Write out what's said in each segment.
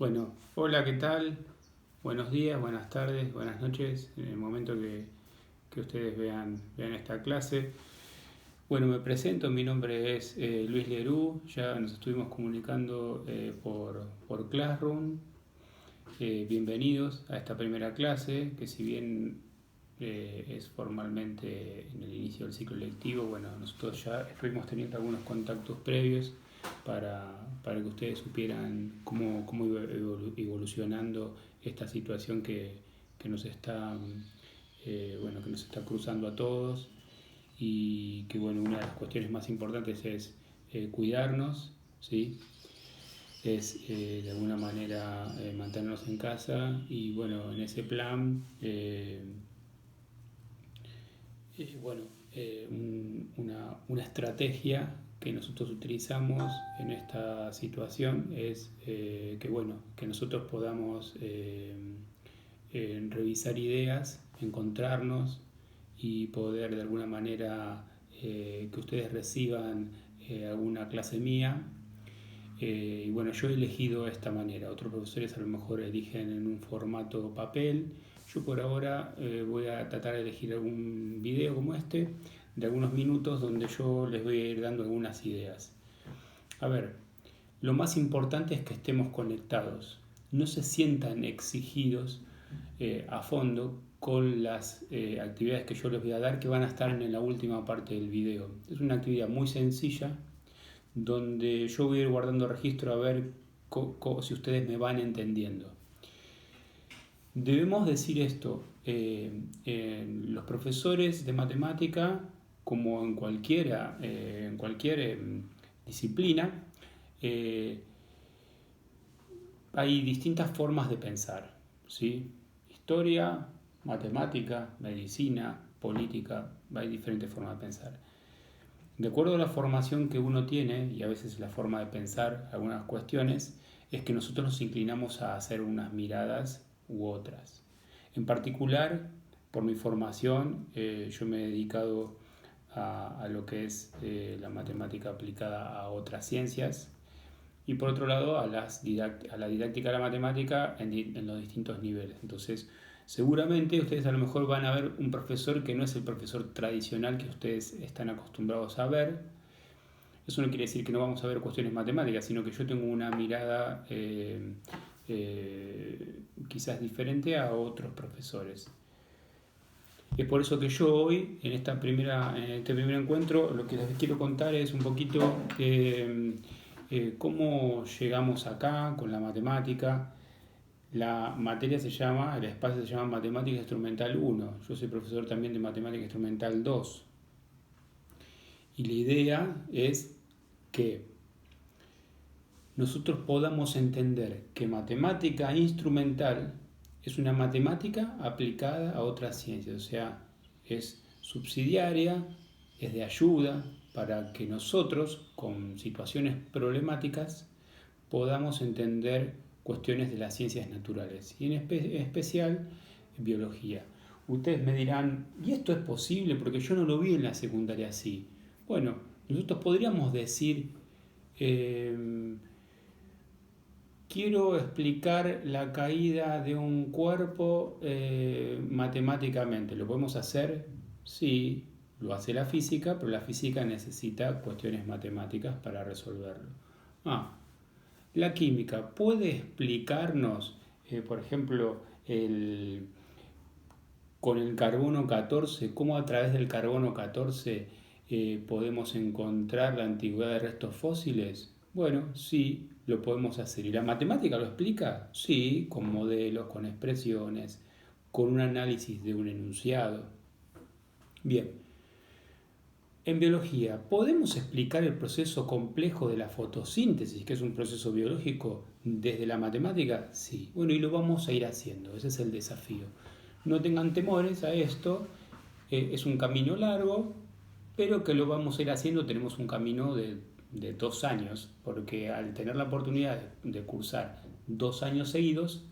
Bueno, hola, ¿qué tal? Buenos días, buenas tardes, buenas noches, en el momento que ustedes vean esta clase. Bueno, me presento, mi nombre es Luis Lerú, ya nos estuvimos comunicando por Classroom. Bienvenidos a esta primera clase, que si bien es formalmente en el inicio del ciclo lectivo, bueno, nosotros ya estuvimos teniendo algunos contactos previos para que ustedes supieran cómo iba evolucionando esta situación que nos está, que nos está cruzando a todos y que bueno, una de las cuestiones más importantes es cuidarnos, ¿sí? Es de alguna manera mantenernos en casa y bueno, en ese plan, bueno, una estrategia que nosotros utilizamos en esta situación es bueno, que nosotros podamos revisar ideas, encontrarnos y poder de alguna manera que ustedes reciban alguna clase mía. Y bueno, yo he elegido esta manera, otros profesores a lo mejor eligen en un formato papel. Yo por ahora voy a tratar de elegir algún video como este, de algunos minutos, donde yo les voy a ir dando algunas ideas. A ver, lo más importante es que estemos conectados, no se sientan exigidos a fondo con las actividades que yo les voy a dar, que van a estar en la última parte del video. Es una actividad muy sencilla, donde yo voy a ir guardando registro a ver si ustedes me van entendiendo. Debemos decir esto, los profesores de matemática, como en cualquier disciplina, eh, hay distintas formas de pensar, ¿sí? Historia, matemática, medicina, política, hay diferentes formas de pensar. De acuerdo a la formación que uno tiene, y a veces la forma de pensar algunas cuestiones, es que nosotros nos inclinamos a hacer unas miradas u otras. En particular, por mi formación, yo me he dedicado a lo que es la matemática aplicada a otras ciencias y por otro lado a la didáctica de la matemática en los distintos niveles. Entonces, seguramente ustedes a lo mejor van a ver un profesor que no es el profesor tradicional que ustedes están acostumbrados a ver. Eso no quiere decir que no vamos a ver cuestiones matemáticas, sino que yo tengo una mirada quizás diferente a otros profesores. Es por eso que yo hoy, en este primer encuentro, lo que les quiero contar es un poquito cómo llegamos acá con la matemática. La materia el espacio se llama Matemática Instrumental 1. Yo soy profesor también de Matemática Instrumental 2. Y la idea es que nosotros podamos entender que matemática instrumental es una matemática aplicada a otras ciencias, o sea, es subsidiaria, es de ayuda para que nosotros, con situaciones problemáticas, podamos entender cuestiones de las ciencias naturales y en especial biología. Ustedes me dirán, ¿y esto es posible? Porque yo no lo vi en la secundaria así. Bueno, nosotros podríamos decir, eh, quiero explicar la caída de un cuerpo matemáticamente. ¿Lo podemos hacer? Sí, lo hace la física, pero la física necesita cuestiones matemáticas para resolverlo. Ah, la química puede explicarnos, por ejemplo, con el carbono 14, cómo a través del carbono 14 podemos encontrar la antigüedad de restos fósiles. Bueno, sí, lo podemos hacer. ¿Y la matemática lo explica? Sí, con modelos, con expresiones, con un análisis de un enunciado. Bien, en biología, ¿podemos explicar el proceso complejo de la fotosíntesis, que es un proceso biológico, desde la matemática? Sí. Bueno, y lo vamos a ir haciendo, ese es el desafío. No tengan temores a esto, es un camino largo, pero que lo vamos a ir haciendo. Tenemos un camino de 2 años, porque al tener la oportunidad de cursar 2 años seguidos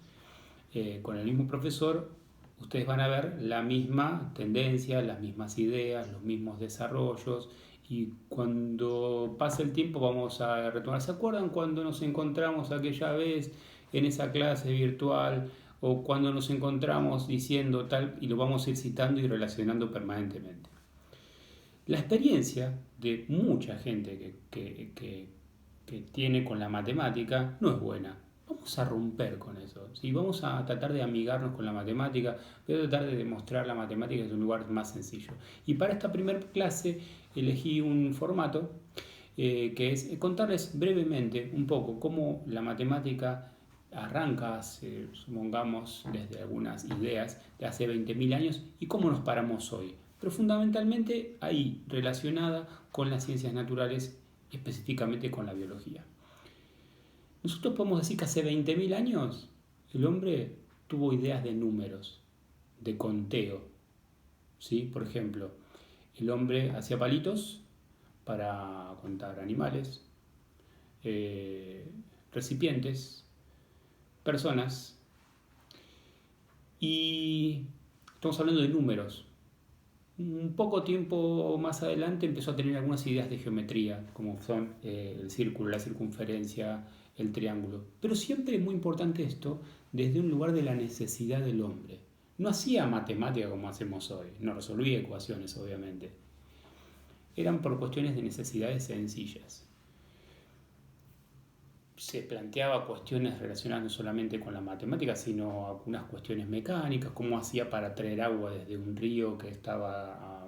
con el mismo profesor, ustedes van a ver la misma tendencia, las mismas ideas, los mismos desarrollos Y cuando pase el tiempo vamos a retomar. ¿Se acuerdan cuando nos encontramos aquella vez en esa clase virtual? O cuando nos encontramos diciendo tal, y lo vamos a ir citando y relacionando permanentemente. La experiencia de mucha gente que tiene con la matemática no es buena. Vamos a romper con eso. ¿Sí? Vamos a tratar de amigarnos con la matemática, voy a tratar de demostrar la matemática desde un lugar más sencillo. Y para esta primera clase elegí un formato que es contarles brevemente un poco cómo la matemática arranca, supongamos, desde algunas ideas de hace 20.000 años y cómo nos paramos hoy. Pero fundamentalmente ahí, relacionada con las ciencias naturales, específicamente con la biología. Nosotros podemos decir que hace 20.000 años el hombre tuvo ideas de números, de conteo. ¿Sí? Por ejemplo, el hombre hacía palitos para contar animales, recipientes, personas, y estamos hablando de números. Un poco tiempo más adelante empezó a tener algunas ideas de geometría, como son el círculo, la circunferencia, el triángulo. Pero siempre es muy importante esto desde un lugar de la necesidad del hombre. No hacía matemática como hacemos hoy, no resolvía ecuaciones obviamente. Eran por cuestiones de necesidades sencillas. Se planteaba cuestiones relacionadas no solamente con la matemática, sino algunas cuestiones mecánicas, cómo hacía para traer agua desde un río que estaba a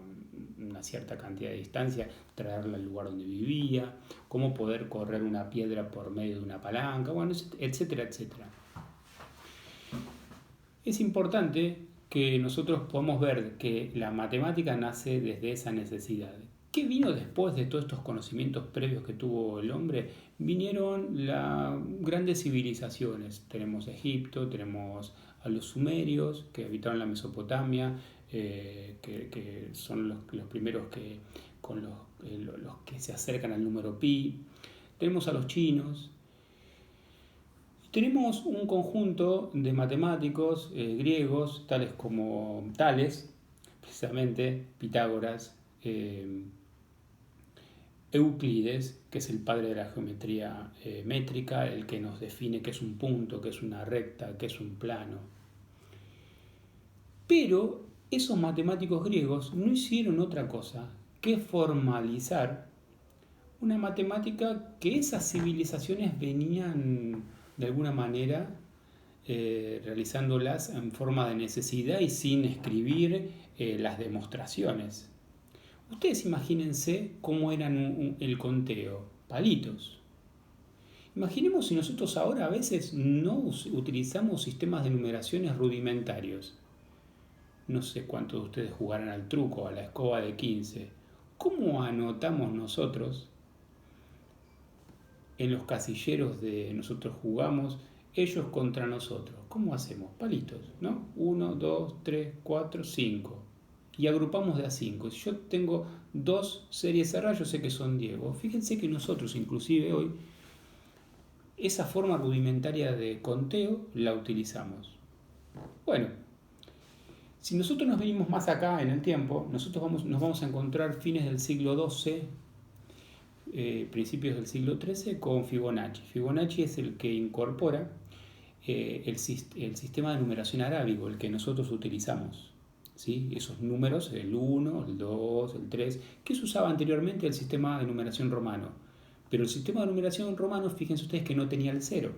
una cierta cantidad de distancia, traerla al lugar donde vivía, cómo poder correr una piedra por medio de una palanca, bueno, etcétera, etcétera. Es importante que nosotros podamos ver que la matemática nace desde esa necesidad. ¿Qué vino después de todos estos conocimientos previos que tuvo el hombre? Vinieron las grandes civilizaciones. Tenemos Egipto, tenemos a los sumerios que habitaron la Mesopotamia, que son los primeros los que se acercan al número pi. Tenemos a los chinos. Tenemos un conjunto de matemáticos griegos, tales como Tales, precisamente Pitágoras, Euclides, que es el padre de la geometría métrica, el que nos define qué es un punto, qué es una recta, qué es un plano. Pero esos matemáticos griegos no hicieron otra cosa que formalizar una matemática que esas civilizaciones venían de alguna manera realizándolas en forma de necesidad y sin escribir las demostraciones. Ustedes imagínense cómo eran el conteo, palitos. Imaginemos si nosotros ahora a veces no utilizamos sistemas de numeraciones rudimentarios. No sé cuántos de ustedes jugarán al truco, a la escoba de 15. ¿Cómo anotamos nosotros en los casilleros de nosotros jugamos, ellos contra nosotros? ¿Cómo hacemos? Palitos, ¿no? 1, 2, 3, 4, 5. Y agrupamos de a 5. Si yo tengo 2 series cerradas, yo sé que son 10. Fíjense que nosotros, inclusive hoy, esa forma rudimentaria de conteo la utilizamos. Bueno, si nosotros nos venimos más acá en el tiempo, nosotros nos vamos a encontrar fines del siglo XII, principios del siglo XIII, con Fibonacci. Fibonacci es el que incorpora el sistema de numeración arábigo, el que nosotros utilizamos. ¿Sí? Esos números, el 1, el 2, el 3, que se usaba anteriormente el sistema de numeración romano. Pero el sistema de numeración romano, fíjense ustedes que no tenía el 0.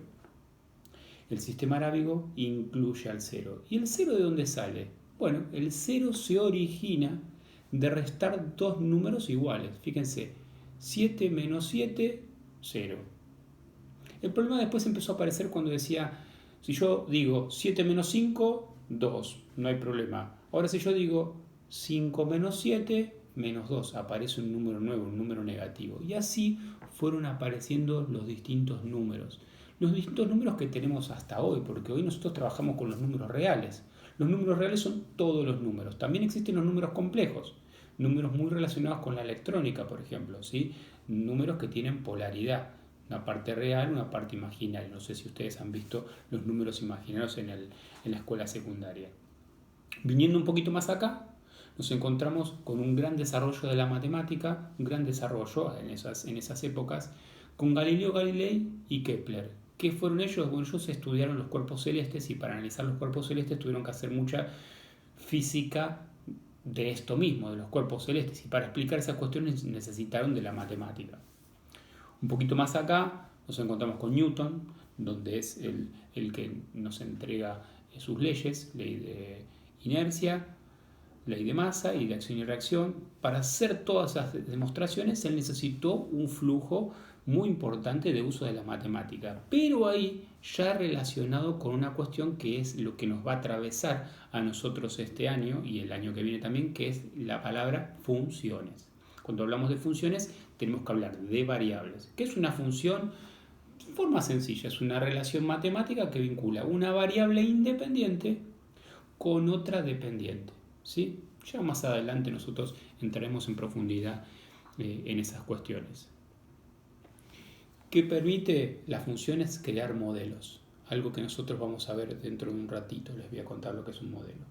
El sistema arábigo incluye al 0. ¿Y el 0 de dónde sale? Bueno, el 0 se origina de restar dos números iguales. Fíjense, 7 menos 7, 0. El problema después empezó a aparecer cuando decía, si yo digo 7 menos 5, 2, no hay problema. Ahora si yo digo 5 menos 7, menos 2, aparece un número nuevo, un número negativo. Y así fueron apareciendo los distintos números. Los distintos números que tenemos hasta hoy, porque hoy nosotros trabajamos con los números reales. Los números reales son todos los números. También existen los números complejos, números muy relacionados con la electrónica, por ejemplo, ¿sí? Números que tienen polaridad, una parte real, una parte imaginaria. No sé si ustedes han visto los números imaginarios en la escuela secundaria. Viniendo un poquito más acá, nos encontramos con un gran desarrollo de la matemática, un gran desarrollo en esas épocas, con Galileo Galilei y Kepler. ¿Qué fueron ellos? Bueno, ellos estudiaron los cuerpos celestes y para analizar los cuerpos celestes tuvieron que hacer mucha física de esto mismo, de los cuerpos celestes, y para explicar esas cuestiones necesitaron de la matemática. Un poquito más acá nos encontramos con Newton, donde es el que nos entrega sus leyes, ley de inercia, ley de masa y de acción y reacción. Para hacer todas esas demostraciones él necesitó un flujo muy importante de uso de la matemática, pero ahí ya relacionado con una cuestión que es lo que nos va a atravesar a nosotros este año y el año que viene también, que es la palabra funciones. Cuando hablamos de funciones tenemos que hablar de variables. ¿Qué es una función? De forma sencilla, es una relación matemática que vincula una variable independiente con otra dependiente, ¿sí? Ya más adelante nosotros entraremos en profundidad en esas cuestiones. ¿Qué permite las funciones? Crear modelos, algo que nosotros vamos a ver dentro de un ratito, les voy a contar lo que es un modelo.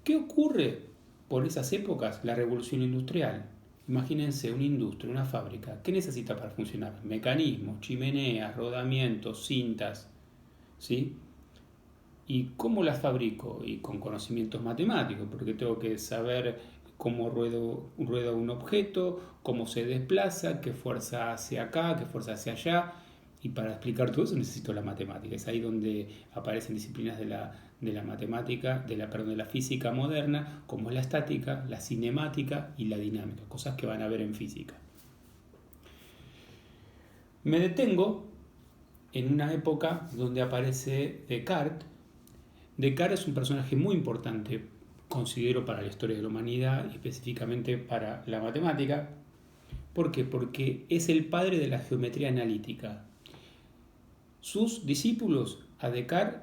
¿Qué ocurre por esas épocas? La revolución industrial. Imagínense una industria, una fábrica, ¿qué necesita para funcionar? Mecanismos, chimeneas, rodamientos, cintas, ¿sí? ¿Y cómo las fabrico? Y con conocimientos matemáticos, porque tengo que saber cómo rueda un objeto, cómo se desplaza, qué fuerza hace acá, qué fuerza hace allá. Y para explicar todo eso necesito la matemática. Es ahí donde aparecen disciplinas de la matemática, de la física moderna, como es la estática, la cinemática y la dinámica, cosas que van a ver en física. Me detengo en una época donde aparece Descartes. Descartes es un personaje muy importante, considero, para la historia de la humanidad y específicamente para la matemática. ¿Por qué? Porque es el padre de la geometría analítica. Sus discípulos a Descartes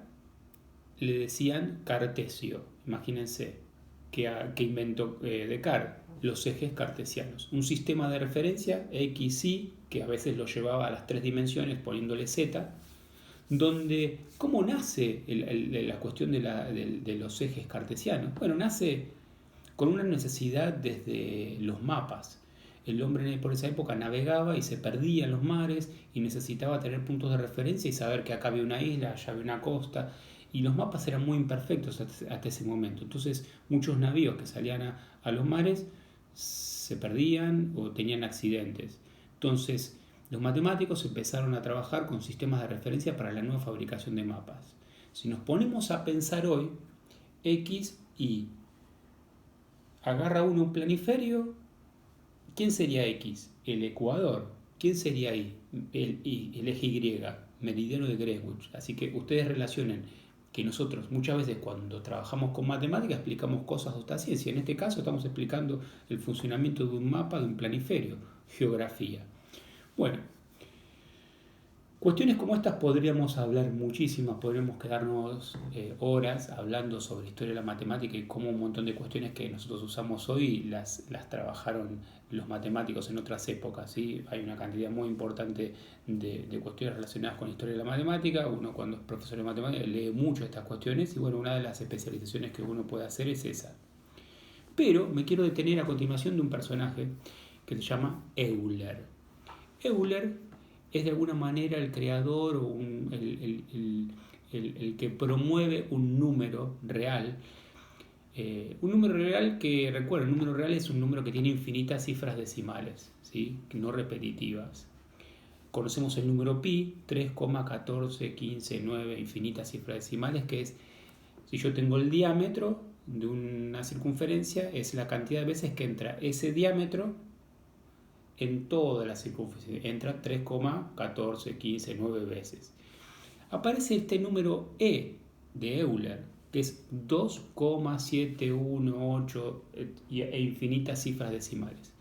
le decían Cartesio. Imagínense que inventó Descartes, los ejes cartesianos. Un sistema de referencia, X, Y, que a veces lo llevaba a las 3 dimensiones poniéndole Z, donde, ¿cómo nace la cuestión de los ejes cartesianos? Bueno, nace con una necesidad desde los mapas. El hombre por esa época navegaba y se perdía en los mares y necesitaba tener puntos de referencia y saber que acá había una isla, allá había una costa, y los mapas eran muy imperfectos hasta ese momento. Entonces muchos navíos que salían a los mares se perdían o tenían accidentes. Entonces los matemáticos empezaron a trabajar con sistemas de referencia para la nueva fabricación de mapas. Si nos ponemos a pensar hoy, X, Y, agarra uno un planiferio, ¿quién sería X? El ecuador. ¿Quién sería Y? El eje Y, meridiano de Greenwich. Así que ustedes relacionen que nosotros muchas veces cuando trabajamos con matemáticas explicamos cosas de esta ciencia. En este caso estamos explicando el funcionamiento de un mapa, de un planiferio, geografía. Bueno, cuestiones como estas podríamos hablar muchísimas, podríamos quedarnos horas hablando sobre historia de la matemática y cómo un montón de cuestiones que nosotros usamos hoy las trabajaron los matemáticos en otras épocas, ¿sí? Hay una cantidad muy importante de cuestiones relacionadas con la historia de la matemática. Uno cuando es profesor de matemática lee mucho estas cuestiones y bueno, una de las especializaciones que uno puede hacer es esa. Pero me quiero detener a continuación de un personaje que se llama Euler. Euler es de alguna manera el creador o el que promueve un número real. Un número real que, recuerden, un número real es un número que tiene infinitas cifras decimales, ¿sí? No repetitivas. Conocemos el número pi, 3,1415,9, infinitas cifras decimales, que es, si yo tengo el diámetro de una circunferencia, es la cantidad de veces que entra ese diámetro en toda la circunferencia, entra 3,1415,9 veces. Aparece este número E de Euler, que es 2,718 e infinitas cifras decimales.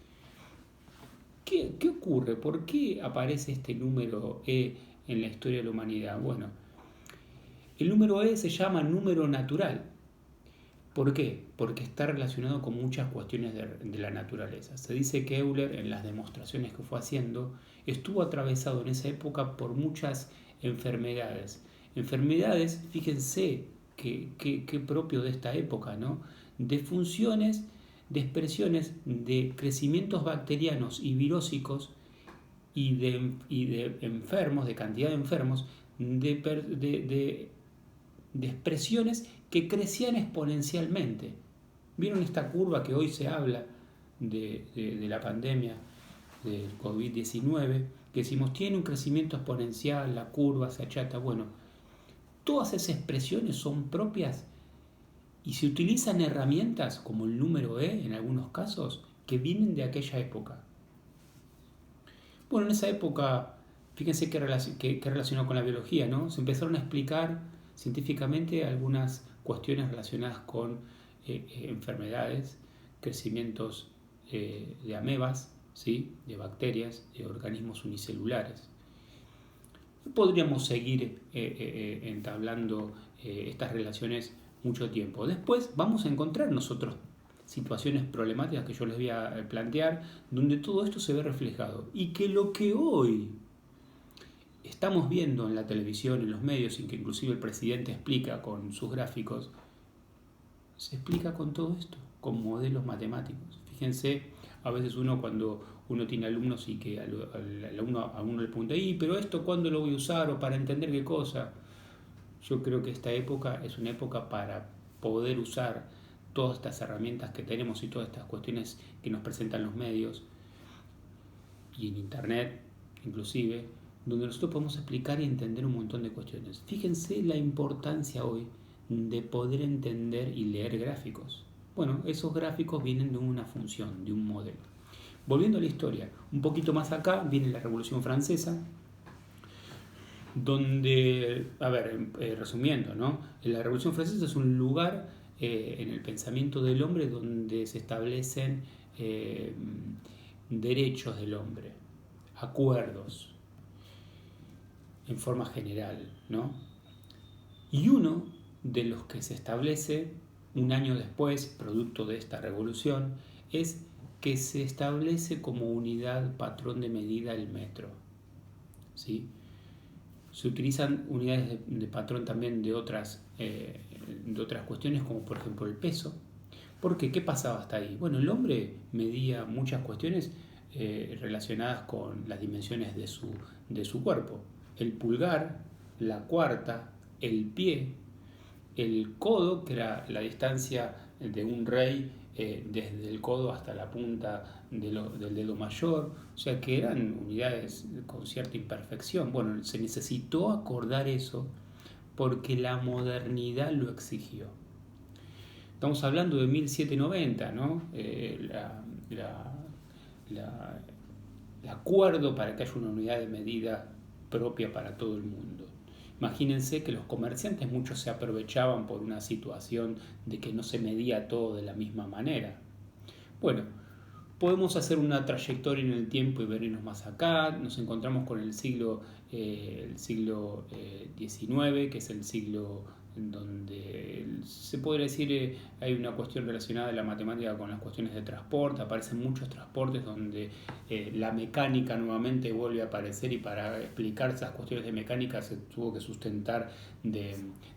¿Qué ocurre? ¿Por qué aparece este número E en la historia de la humanidad? Bueno, el número E se llama número natural. ¿Por qué? Porque está relacionado con muchas cuestiones de la naturaleza. Se dice que Euler, en las demostraciones que fue haciendo, estuvo atravesado en esa época por muchas enfermedades. Enfermedades, fíjense, que propio de esta época, ¿no? De funciones de expresiones de crecimientos bacterianos y virósicos y de enfermos, de cantidad de enfermos, de expresiones que crecían exponencialmente. ¿Vieron esta curva que hoy se habla de la pandemia del COVID-19? Que decimos, tiene un crecimiento exponencial, la curva se achata. Bueno, todas esas expresiones son propias y se utilizan herramientas como el número E en algunos casos que vienen de aquella época. Bueno, en esa época, fíjense qué relacionó con la biología, ¿no? Se empezaron a explicar científicamente algunas cuestiones relacionadas con enfermedades, crecimientos de amebas, ¿sí? De bacterias, de organismos unicelulares. Podríamos seguir entablando estas relaciones mucho tiempo. Después vamos a encontrar nosotros situaciones problemáticas que yo les voy a plantear, donde todo esto se ve reflejado. Y que lo que hoy estamos viendo en la televisión, en los medios, y que inclusive el presidente explica con sus gráficos, se explica con todo esto, con modelos matemáticos. Fíjense, a veces cuando uno tiene alumnos y que a uno le pregunta, pero esto ¿cuándo lo voy a usar? O para entender qué cosa. Yo creo que esta época es una época para poder usar todas estas herramientas que tenemos y todas estas cuestiones que nos presentan los medios y en internet inclusive, donde nosotros podemos explicar y entender un montón de cuestiones. Fíjense la importancia hoy de poder entender y leer gráficos. Bueno, esos gráficos vienen de una función, de un modelo. Volviendo a la historia, un poquito más acá viene la Revolución Francesa, donde, resumiendo, ¿no? La Revolución Francesa es un lugar en el pensamiento del hombre donde se establecen derechos del hombre, acuerdos, en forma general, ¿no? Y uno de los que se establece un año después, producto de esta revolución, es que se establece como unidad patrón de medida el metro, ¿sí? Se utilizan unidades de patrón también de otras cuestiones, como por ejemplo el peso. ¿Por qué? ¿Qué pasaba hasta ahí? Bueno, el hombre medía muchas cuestiones relacionadas con las dimensiones de su cuerpo. El pulgar, la cuarta, el pie, el codo, que era la distancia de un rey desde el codo hasta la punta del dedo mayor, o sea que eran unidades con cierta imperfección. Bueno, se necesitó acordar eso porque la modernidad lo exigió. Estamos hablando de 1790, ¿no? El acuerdo para que haya una unidad de medida propia para todo el mundo. Imagínense que los comerciantes muchos se aprovechaban por una situación de que no se medía todo de la misma manera. Bueno, podemos hacer una trayectoria en el tiempo y venirnos más acá. Nos encontramos con el siglo XIX, que es el siglo en donde se podría decir hay una cuestión relacionada a la matemática con las cuestiones de transporte. Aparecen muchos transportes donde la mecánica nuevamente vuelve a aparecer, y para explicar esas cuestiones de mecánica se tuvo que sustentar de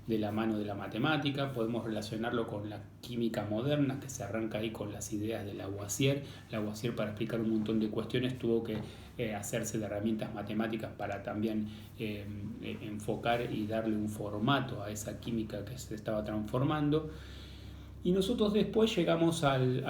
la mano de la matemática. Podemos relacionarlo con la química moderna, que se arranca ahí con las ideas de Lavoisier. Lavoisier, para explicar un montón de cuestiones, tuvo que hacerse de herramientas matemáticas para también enfocar y darle un formato a esa química que se estaba transformando. Y nosotros después llegamos al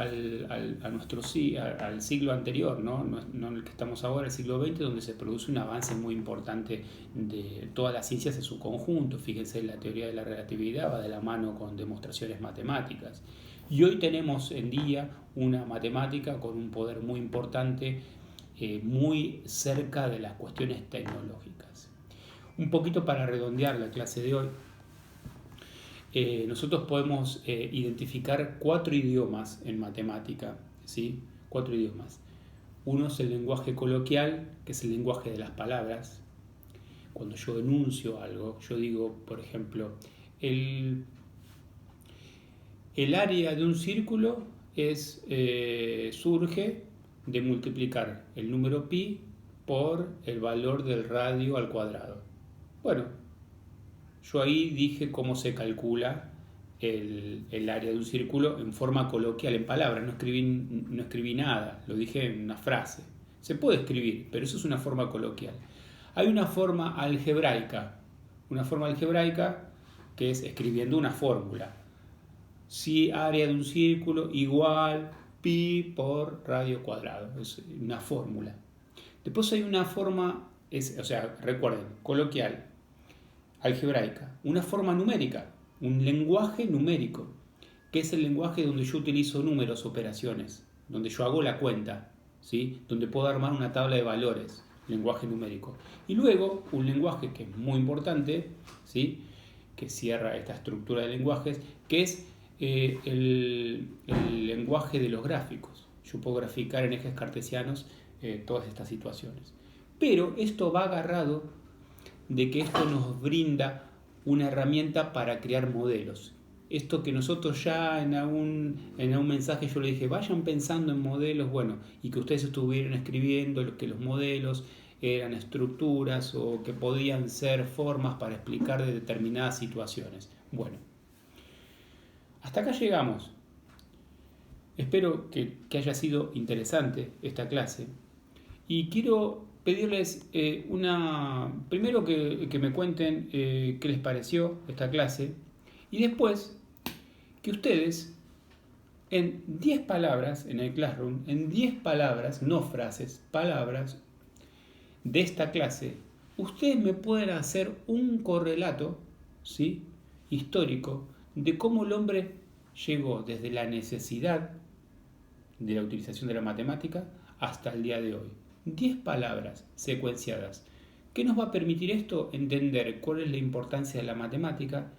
siglo anterior, no el que estamos ahora, el siglo XX, donde se produce un avance muy importante de todas las ciencias en su conjunto. Fíjense, la teoría de la relatividad va de la mano con demostraciones matemáticas. Y hoy tenemos en día una matemática con un poder muy importante, muy cerca de las cuestiones tecnológicas. Un poquito para redondear la clase de hoy, nosotros podemos identificar 4 idiomas en matemática, ¿sí? 4 idiomas. Uno es el lenguaje coloquial, que es el lenguaje de las palabras. Cuando yo enuncio algo, yo digo, por ejemplo, el área de un círculo surge de multiplicar el número pi por el valor del radio al cuadrado. Bueno, yo ahí dije cómo se calcula el área de un círculo en forma coloquial, en palabras, no escribí nada, lo dije en una frase. Se puede escribir, pero eso es una forma coloquial. Hay una forma algebraica que es escribiendo una fórmula. Si área de un círculo igual pi por radio cuadrado, es una fórmula. Después hay una forma, recuerden, coloquial, algebraica, una forma numérica, un lenguaje numérico, que es el lenguaje donde yo utilizo números, operaciones, donde yo hago la cuenta, ¿sí? Donde puedo armar una tabla de valores, lenguaje numérico. Y luego un lenguaje que es muy importante, ¿sí? Que cierra esta estructura de lenguajes, que es el lenguaje de los gráficos. Yo puedo graficar en ejes cartesianos todas estas situaciones. Pero esto va agarrado de que esto nos brinda una herramienta para crear modelos. Esto que nosotros ya en algún mensaje yo le dije, vayan pensando en modelos, bueno, y que ustedes estuvieran escribiendo que los modelos eran estructuras o que podían ser formas para explicar de determinadas situaciones. Bueno, hasta acá llegamos. Espero que haya sido interesante esta clase y quiero pedirles primero que me cuenten qué les pareció esta clase y después que ustedes en 10 palabras en el Classroom, en 10 palabras, no frases, palabras de esta clase, ustedes me pueden hacer un correlato, ¿sí?, histórico de cómo el hombre llegó desde la necesidad de la utilización de la matemática hasta el día de hoy. 10 palabras secuenciadas. ¿Qué nos va a permitir esto? Entender cuál es la importancia de la matemática,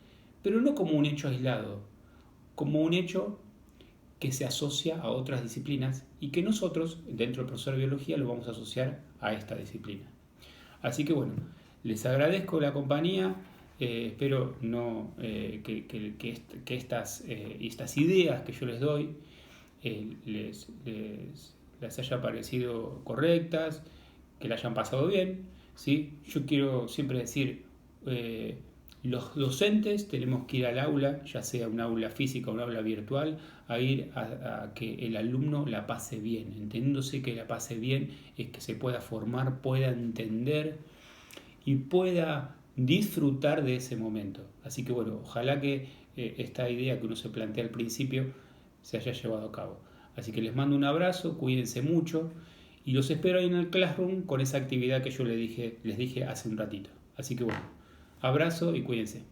pero no como un hecho aislado, como un hecho que se asocia a otras disciplinas y que nosotros, dentro del profesor de biología, lo vamos a asociar a esta disciplina. Así que bueno, les agradezco la compañía, espero que estas ideas que yo les doy les haya parecido correctas, que la hayan pasado bien, ¿sí? Yo quiero siempre decir, los docentes tenemos que ir al aula, ya sea un aula física o un aula virtual, a ir a que el alumno la pase bien. Entendiéndose que la pase bien es que se pueda formar, pueda entender y pueda disfrutar de ese momento. Así que bueno, ojalá que esta idea que uno se plantea al principio se haya llevado a cabo. Así que les mando un abrazo, cuídense mucho y los espero ahí en el Classroom con esa actividad que yo les dije hace un ratito. Así que bueno, abrazo y cuídense.